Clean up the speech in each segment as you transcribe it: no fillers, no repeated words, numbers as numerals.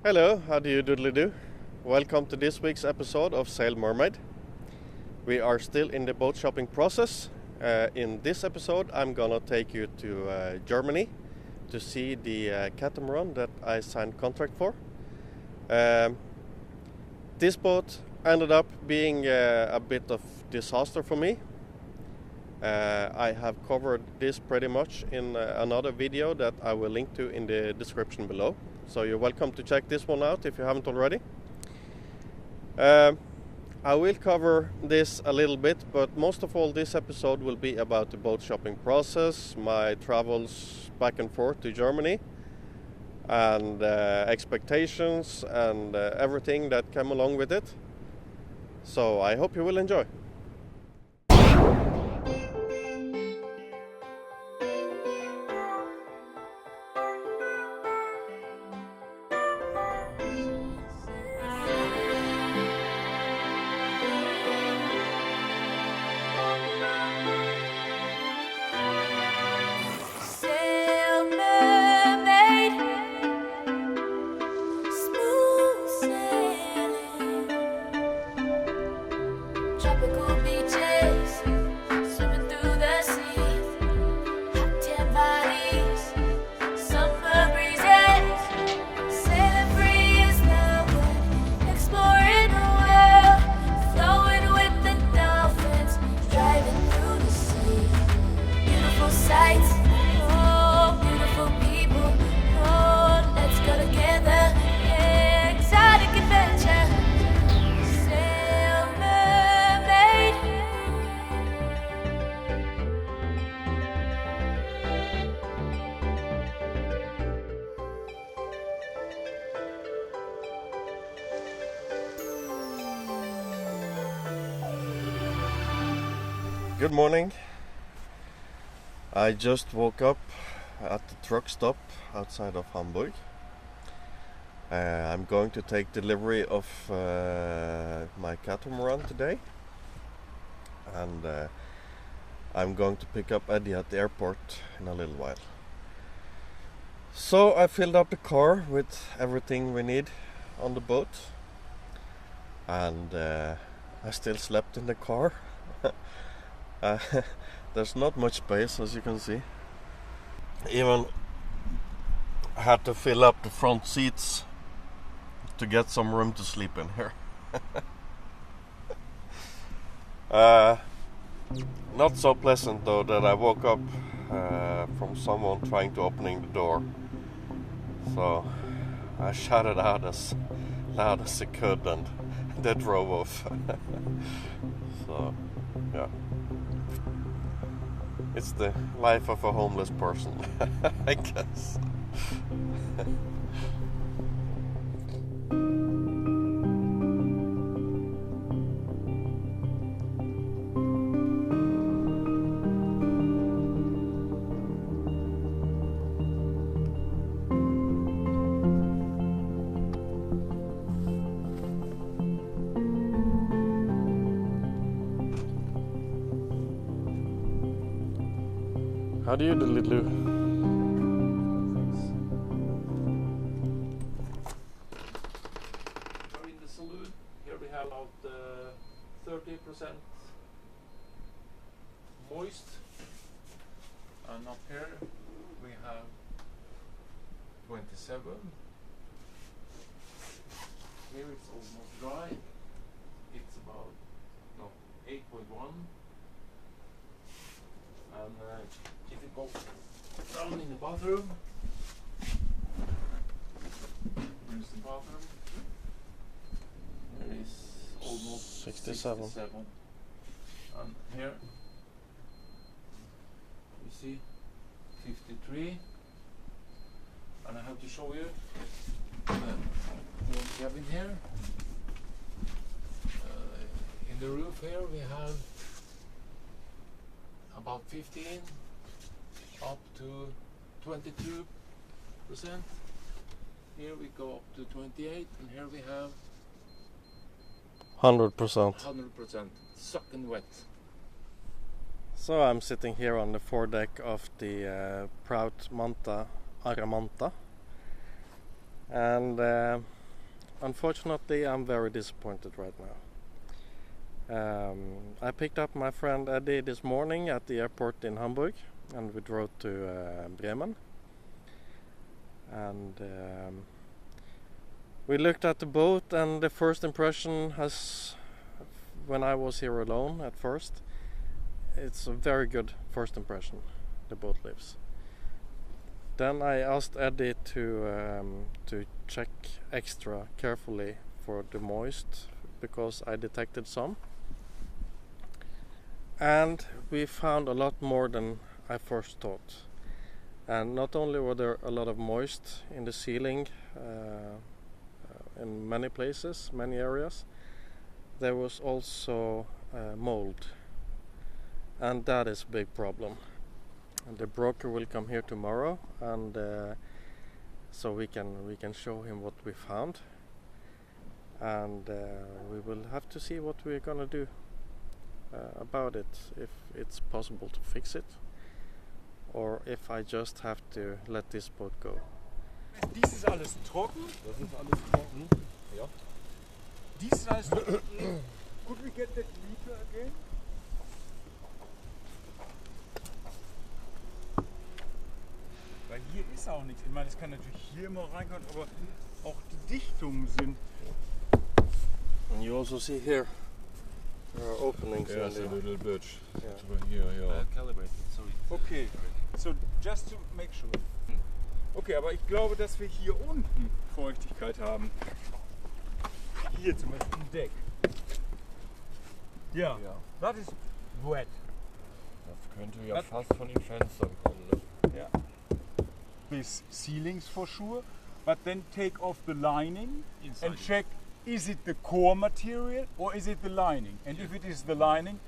Hello, how do you doodly do? Welcome to this week's episode of Sail Mermaid. We are still in the boat shopping process. In this episode I'm gonna take you to Germany to see the catamaran that I signed contract for. This boat ended up being a bit of disaster for me. I have covered this pretty much in another video that I will link to in the description below. So you're welcome to check this one out if you haven't already. I will cover this a little bit, but most of all this episode will be about the boat shopping process, my travels back and forth to Germany, and expectations and everything that came along with it. So I hope you will enjoy. Good morning. I just woke up at the truck stop outside of Hamburg. I'm going to take delivery of my catamaran today, and I'm going to pick up Eddie at the airport in a little while. So I filled up the car with everything we need on the boat, and I still slept in the car. There's not much space, as you can see. Even had to fill up the front seats to get some room to sleep in here. Not so pleasant though that I woke up from someone trying to opening the door. So I shouted out as loud as I could, and they drove off. So yeah. It's the life of a homeless person, I guess. How do you do? We're in the saloon. Here we have about 30% moist, and up here we have 27. Here it's almost dry. It's about 8.1. And if you go down in the bathroom, here's the bathroom. There is almost 67. And here you see 53. And I have to show you the cabin here. In the roof here we have about 15 up to 22%. Here we go up to 28, and here we have 100%. 100% soaking wet. So I'm sitting here on the foredeck of the proud Manta Aramanta. And unfortunately, I'm very disappointed right now. I picked up my friend Eddie this morning at the airport in Hamburg, and we drove to Bremen. And we looked at the boat, and the first impression has, when I was here alone at first, it's a very good first impression. The boat lives. Then I asked Eddie to check extra carefully for the moist, because I detected some. And we found a lot more than I first thought. And not only were there a lot of moist in the ceiling in many places, many areas, there was also mold. And that is a big problem. And the broker will come here tomorrow, and so we can show him what we found. And we will have to see what we're gonna do about it, if it's possible to fix it, or if I just have to let this boat go. Dies ist alles trocken. Das ist alles trocken. Ja. Dies ist alles trocken. Could we get that meter again? Weil hier ist auch nichts. Ich meine, es kann natürlich hier immer reinkommen, aber auch die Dichtungen sind. And you also see here there are openings in There's the a little bit Yeah. over here, yeah. Calibrated, so it's Okay, so just to make sure. Okay, aber ich glaube, dass wir hier unten Feuchtigkeit haben. Hier zum Beispiel im Deck. Ja, Ja. that is wet. Das könnte ja Das- fast von den Fenstern kommen. Ne? Yeah. These ceilings for sure, but then take off the lining inside. and check, is it the core material or is it the lining? And if it is the lining,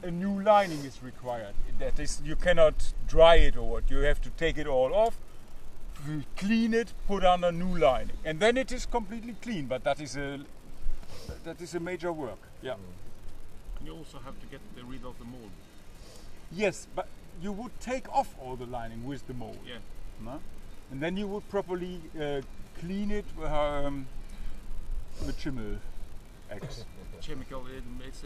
a new lining is required. That is, you cannot dry it or what. You have to take it all off, clean it, put on a new lining, and then it is completely clean. But that is a major work. Yeah. You also have to get rid of the mold. Yes, but you would take off all the lining with the mold. Yeah. No? And then you would properly clean it with Schimmel X. Chemical, it's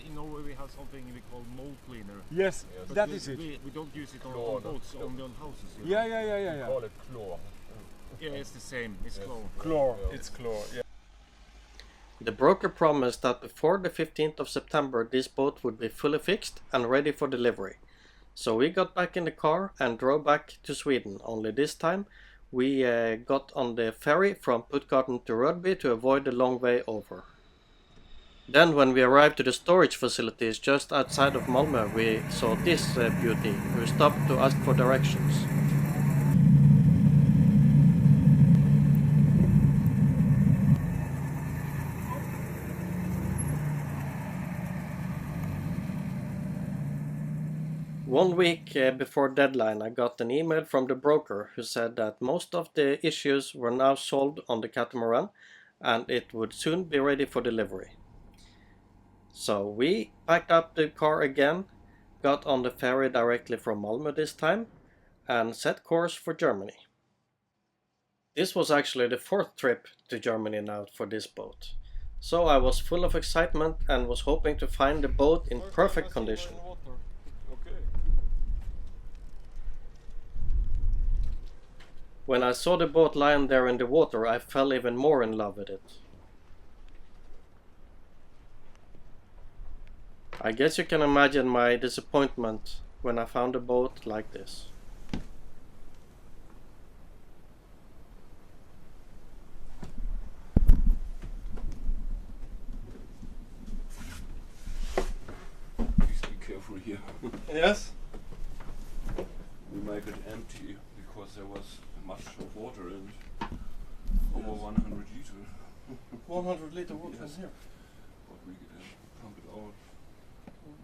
in Norway we have something we call mold cleaner. Yes, But that we, is it. We don't use it on Chlor, boats, no. only on houses. you Yeah, know. yeah. Call it chlor. Yeah, it's the same. It's Yes. chlor. Chlor, Yeah. it's chlor. Yeah. The broker promised that before the 15th of September this boat would be fully fixed and ready for delivery. So we got back in the car and drove back to Sweden, only this time we got on the ferry from Puttgarden to Rugby to avoid the long way over. Then when we arrived to the storage facilities just outside of Malmö, we saw this beauty, who stopped to ask for directions. One week before deadline, I got an email from the broker who said that most of the issues were now solved on the catamaran and it would soon be ready for delivery. So we packed up the car again, got on the ferry directly from Malmö this time, and set course for Germany. This was actually the fourth trip to Germany now for this boat. So I was full of excitement and was hoping to find the boat in perfect condition. Okay. When I saw the boat lying there in the water, I fell even more in love with it. I guess you can imagine my disappointment when I found a boat like this. Please be careful here. Yes? We make it empty because there was much of water in it. Over 100 liters. 100 liter water Yes. here. But we pump it out.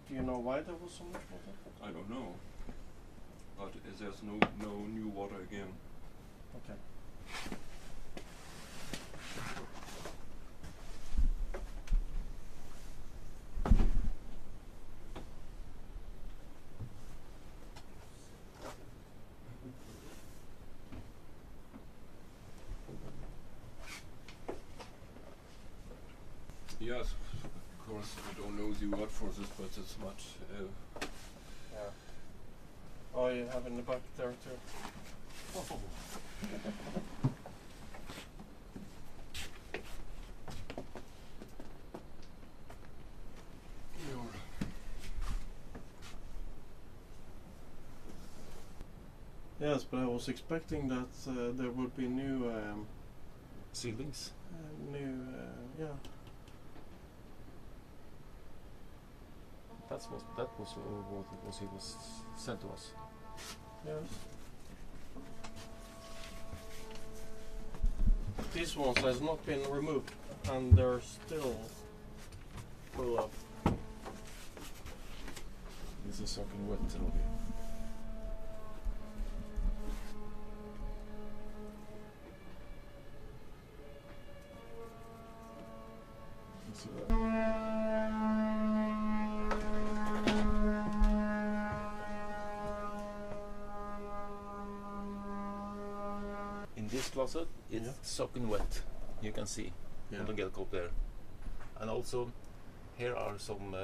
Do you know why there was so much water? I don't know. But there's no new water again. Okay. Yes, of course, I don't know the word for this, but it's much. Yeah. Oh, you have in the back there too. Oh. Yes, but I was expecting that there would be new, Ceilings. yeah. That was what it was sent to us. Yes. These ones has not been removed, and they're still full of. This is soaking wet already. See that? In this closet, it's Yeah. soaking wet. You can see Yeah. on the get there, and also here are some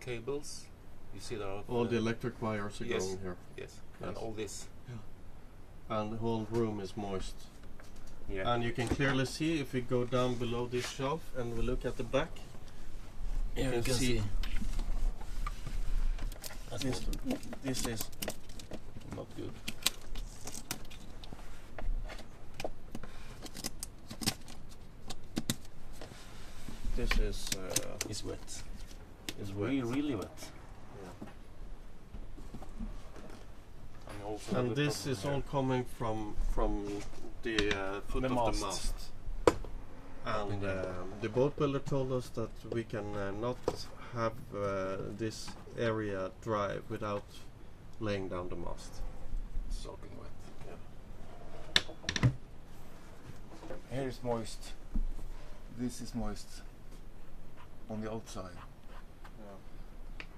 cables. You see there are All the electric wires are yes. going here. yes, and Yes. all this. And the whole room is moist. Yeah, And you can clearly see if we go down below this shelf and we look at the back. here you can see. That's This, water. this is Not good. this is It's wet. is wet. Really wet. Yeah. And also And the this problem is here. all coming from the foot The of mast. the mast. And the boat builder told us that we can not have this area dry without laying down the mast. soaking wet. Here is moist. This is moist on the outside.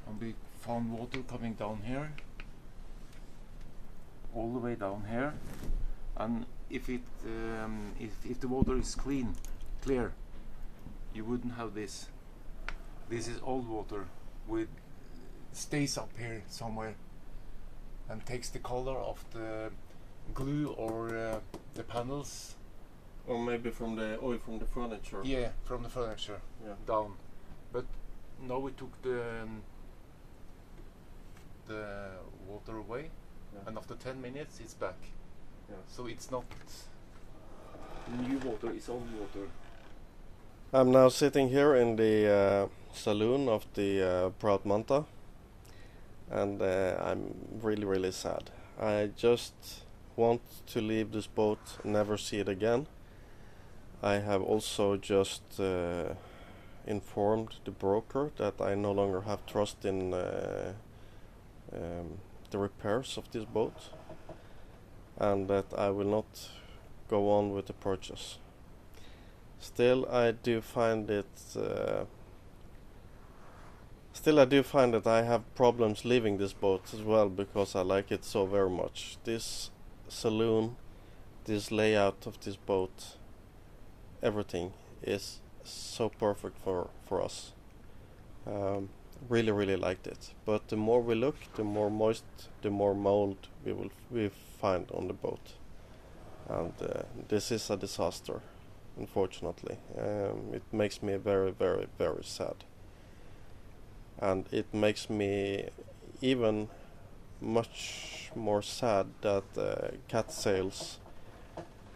And we found water coming down here, all the way down here. And if it if the water is clear, you wouldn't have this. This is old water with stays up here somewhere and takes the color of the glue or the panels. Or maybe from the oil from the furniture. Yeah, from the furniture Yeah. down. But now we took the water away, Yeah. and after 10 minutes it's back. Yeah. So it's not new water, it's old water. I'm now sitting here in the saloon of the Proud Manta, and I'm really sad. I just want to leave this boat, never see it again. I have also just informed the broker that I no longer have trust in the repairs of this boat, and that I will not go on with the purchase. Still, I do find it. Still, I do find that I have problems leaving this boat as well, because I like it so very much. This saloon, this layout of this boat, everything is so perfect for us. Really liked it. But the more we look, the more moist, the more mold we find on the boat, and this is a disaster. Unfortunately, it makes me very sad, and it makes me even much more sad that cat sales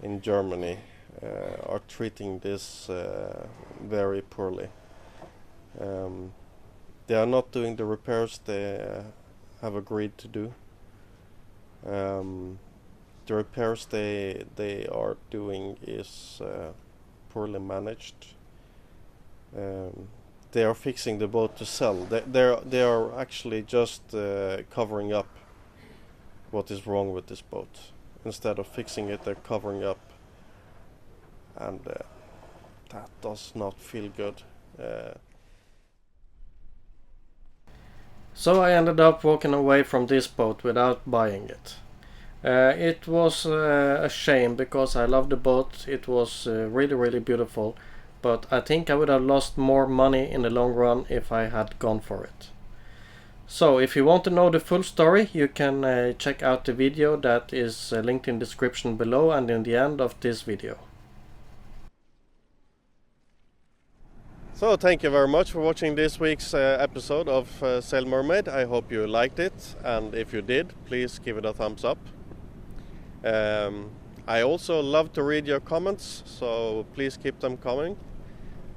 in Germany are treating this very poorly. They are not doing the repairs they have agreed to do. The repairs they are doing is poorly managed. They are fixing the boat to sell. They are actually just covering up what is wrong with this boat. Instead of fixing it, they're covering up, and that does not feel good. So I ended up walking away from this boat without buying it. It was a shame, because I loved the boat. It was really beautiful, but I think I would have lost more money in the long run if I had gone for it. So if you want to know the full story, you can check out the video that is linked in the description below and in the end of this video. So thank you very much for watching this week's episode of Sail Mermaid. I hope you liked it, and if you did, please give it a thumbs up. I also love to read your comments, so please keep them coming,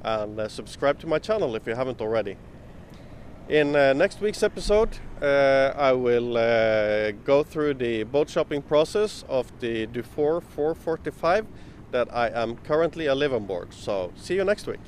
and subscribe to my channel if you haven't already. In next week's episode, I will go through the boat shopping process of the Dufour 445 that I am currently alive on board. So see you next week.